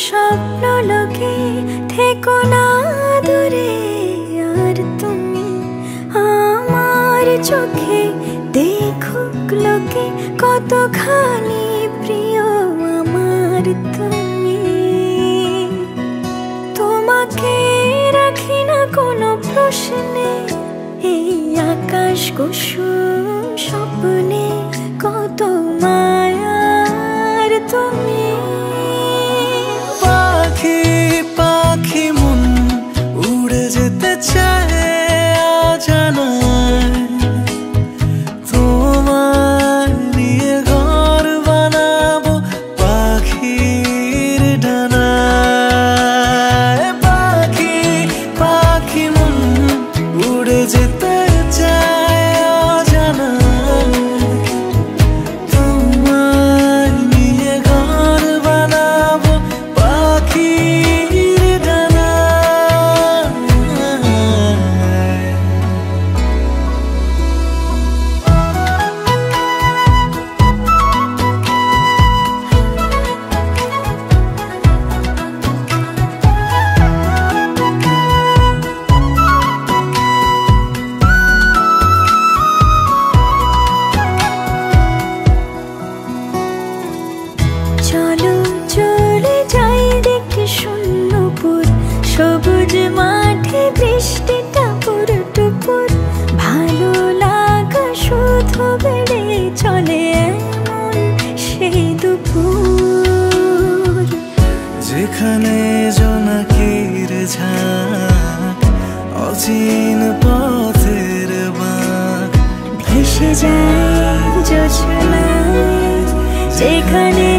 স্বপ্ন লোকে থেকো না দূরে, আর তুমি আমার চোখে দেখুক লোকে কতখানি প্রিয় আমার তুমি। তোমাকে রাখি না কোনো প্রশ্নে, এই আকাশ কুসুম স্বপ্নে কত মায়ার তুমি। পাখি পাখি মন উড়ে যেতে চায় অজানায়, তোমার নিয়ে ঘর বানাবো পাখির ডানায়। পাখি পাখি মন উড়ে যেতে চায় অজানায়, তোমার নিয়ে ঘর বানাবো পাখির ডানায়। চলো চলে যাই দেখে শূন্যপুর, সবুজ মাঠে বৃষ্টিটা পুরটুপুর, ভালো লাগা শুধু বেড়ে চলে এমন সেই দুপুর। যেখানে জোনাকির ঝাঁক, অচিন পথের বাঁক, ভেসে যায় জোছনায়, যেখানে